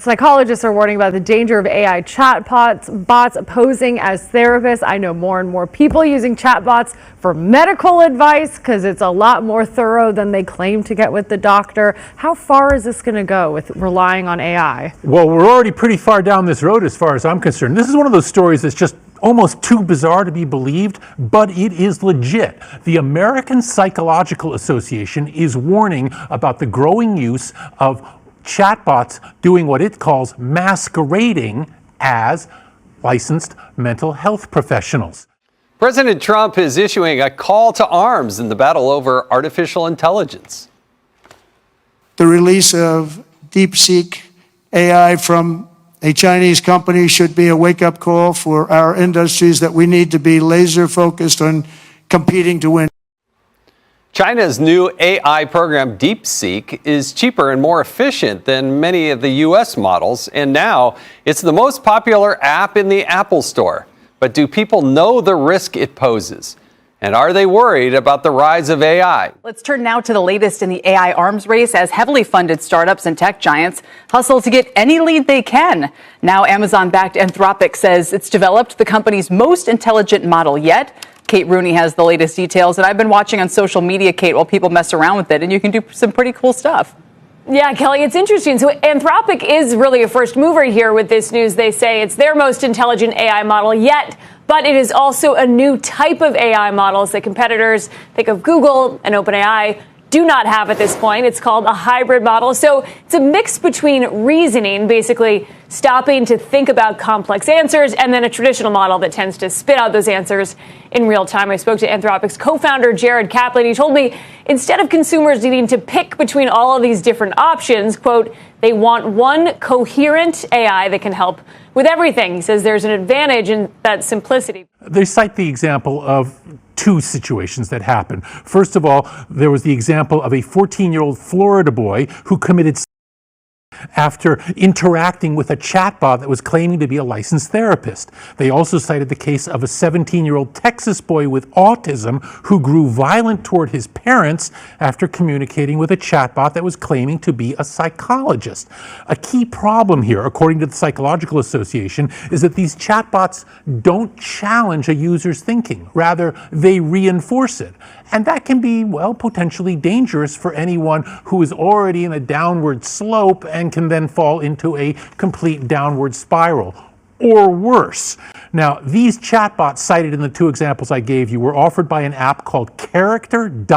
Psychologists are warning about the danger of AI chatbots posing as therapists. I know more and more people using chatbots for medical advice because it's a lot more thorough than they claim to get with the doctor. How far is this going to go with relying on AI? Well, we're already pretty far down this road as far as I'm concerned. This is one of those stories that's just almost too bizarre to be believed, but it is legit. The American Psychological Association is warning about the growing use of chatbots doing what it calls masquerading as licensed mental health professionals. President Trump is issuing a call to arms in the battle over artificial intelligence. The release of DeepSeek AI from a Chinese company should be a wake-up call for our industries that we need to be laser focused on competing to win. China's new AI program, DeepSeek, is cheaper and more efficient than many of the U.S. models, and now it's the most popular app in the Apple Store. But do people know the risk it poses? And are they worried about the rise of AI? Let's turn now to the latest in the AI arms race as heavily funded startups and tech giants hustle to get any lead they can. Now Amazon-backed Anthropic says it's developed the company's most intelligent model yet. Kate Rooney has the latest details, and I've been watching on social media, Kate, while people mess around with it, and you can do some pretty cool stuff. Yeah, Kelly, it's interesting. So Anthropic is really a first mover here with this news. They say it's their most intelligent AI model yet, but it is also a new type of AI models that competitors, think of Google and OpenAI, do not have at this point. It's called a hybrid model. So it's a mix between reasoning, basically stopping to think about complex answers, and then a traditional model that tends to spit out those answers in real time. I spoke to Anthropic's co-founder, Jared Kaplan. He told me instead of consumers needing to pick between all of these different options, quote, they want one coherent AI that can help with everything. He says there's an advantage in that simplicity. They cite the example of two situations that happened. First of all, there was the example of a 14-year-old Florida boy who committed after interacting with a chatbot that was claiming to be a licensed therapist. They also cited the case of a 17-year-old Texas boy with autism who grew violent toward his parents after communicating with a chatbot that was claiming to be a psychologist. A key problem here, according to the Psychological Association, is that these chatbots don't challenge a user's thinking. Rather, they reinforce it. And that can be, well, potentially dangerous for anyone who is already in a downward slope and can then fall into a complete downward spiral, or worse. Now, these chatbots cited in the two examples I gave you were offered by an app called Character.ai,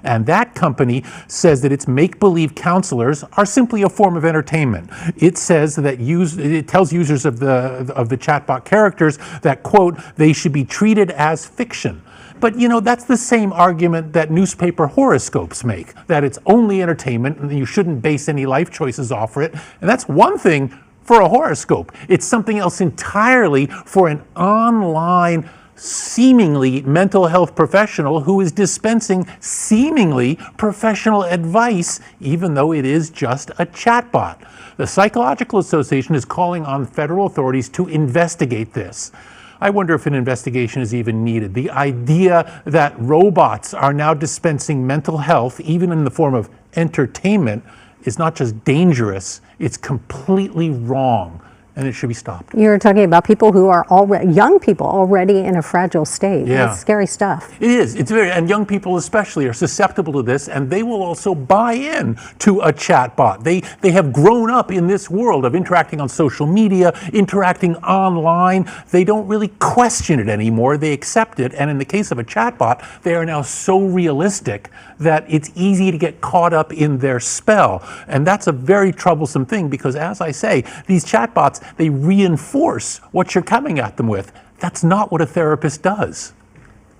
and that company says that its make-believe counselors are simply a form of entertainment. It says that it tells users of the chatbot characters that, quote, they should be treated as fiction. But, you know, that's the same argument that newspaper horoscopes make, that it's only entertainment and you shouldn't base any life choices off it. And that's one thing for a horoscope. It's something else entirely for an online, seemingly mental health professional who is dispensing seemingly professional advice, even though it is just a chatbot. The Psychological Association is calling on federal authorities to investigate this. I wonder if an investigation is even needed. The idea that robots are now dispensing mental health, even in the form of entertainment, is not just dangerous, it's completely wrong, and it should be stopped. You're talking about people who are already, young people already in a fragile state. Yeah. That's scary stuff. It is. It's very, and young people especially are susceptible to this, and they will also buy in to a chatbot. They have grown up in this world of interacting on social media, interacting online. They don't really question it anymore. They accept it, and in the case of a chatbot, they are now so realistic that it's easy to get caught up in their spell. And that's a very troublesome thing because, as I say, these chatbots, they reinforce what you're coming at them with. That's not what a therapist does.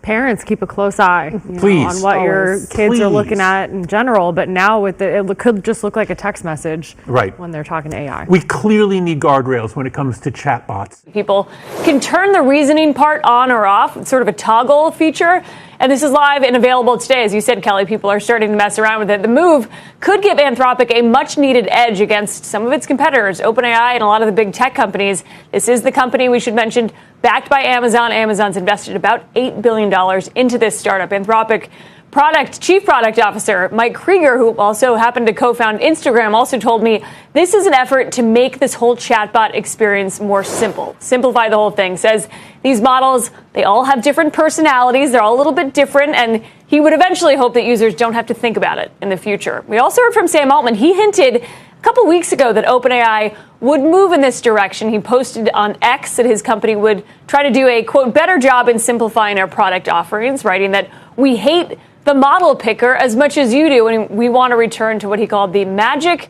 Parents, keep a close eye Please. on what your kids are looking Please. at in general, but now with it could just look like a text message Right. when they're talking to AI. We clearly need guardrails when it comes to chatbots. People can turn the reasoning part on or off. It's sort of a toggle feature. And this is live and available today. As you said, Kelly, people are starting to mess around with it. The move could give Anthropic a much needed edge against some of its competitors, OpenAI and a lot of the big tech companies. This is the company we should mention backed by Amazon. Amazon's invested about $8 billion into this startup. Anthropic Chief Product Officer Mike Krieger, who also happened to co-found Instagram, also told me this is an effort to make this whole chatbot experience more simple. Simplify the whole thing. Says these models, they all have different personalities. They're all a little bit different. And he would eventually hope that users don't have to think about it in the future. We also heard from Sam Altman. He hinted a couple weeks ago that OpenAI would move in this direction. He posted on X that his company would try to do a, quote, better job in simplifying our product offerings, writing that we hate the model picker as much as you do, and we want to return to what he called the magic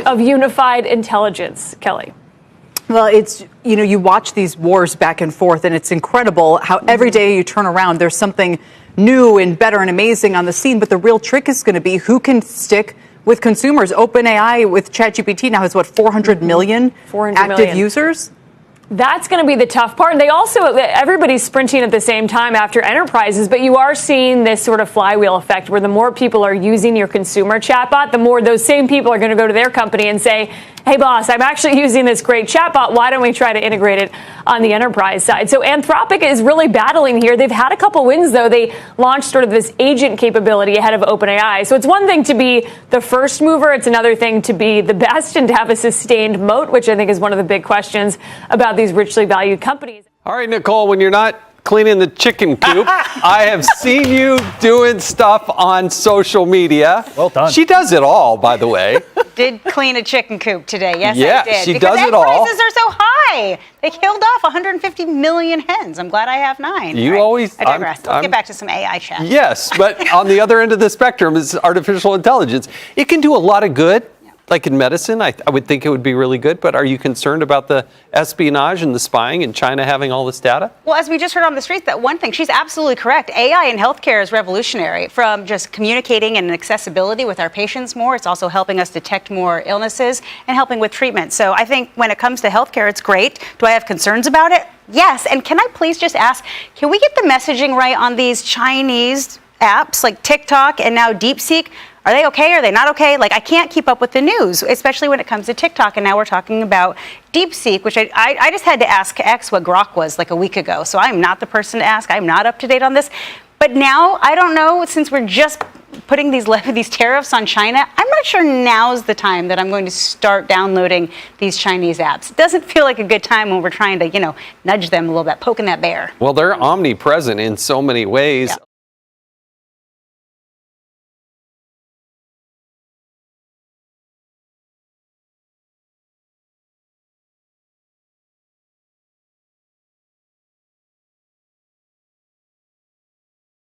of unified intelligence. Kelly. Well, it's, you watch these wars back and forth, and it's incredible how every day you turn around, there's something new and better and amazing on the scene. But the real trick is going to be who can stick with consumers. OpenAI with ChatGPT now has, 400 million active users? That's going to be the tough part. And everybody's sprinting at the same time after enterprises, but you are seeing this sort of flywheel effect where the more people are using your consumer chatbot, the more those same people are going to go to their company and say, hey, boss, I'm actually using this great chatbot. Why don't we try to integrate it on the enterprise side? So Anthropic is really battling here. They've had a couple wins, though. They launched sort of this agent capability ahead of OpenAI. So it's one thing to be the first mover. It's another thing to be the best and to have a sustained moat, which I think is one of the big questions about these richly valued companies. All right, Nicole, when you're not cleaning the chicken coop, I have seen you doing stuff on social media. Well done. She does it all, by the way. Did clean a chicken coop today. Yes, Yeah, I did. she because does it egg all. prices are so high. They killed off 150 million hens. I'm glad I have 9. You All right, always- I digress. Let's I'm- get back to some AI chat. Yes, but on the other end of the spectrum is artificial intelligence. It can do a lot of good. Like in medicine, I would think it would be really good, but are you concerned about the espionage and the spying and China having all this data? Well, as we just heard on the streets, that one thing, she's absolutely correct. AI in healthcare is revolutionary from just communicating and accessibility with our patients more. It's also helping us detect more illnesses and helping with treatment. So I think when it comes to healthcare, it's great. Do I have concerns about it? Yes. And can I please just ask, can we get the messaging right on these Chinese apps like TikTok and now DeepSeek? Are they okay? Are they not okay? Like, I can't keep up with the news, especially when it comes to TikTok. And now we're talking about DeepSeek, which I just had to ask X what Grok was like a week ago. So I'm not the person to ask. I'm not up to date on this. But now, I don't know, since we're just putting these tariffs on China, I'm not sure now's the time that I'm going to start downloading these Chinese apps. It doesn't feel like a good time when we're trying to, nudge them a little bit, poking that bear. Well, they're omnipresent in so many ways. Yeah.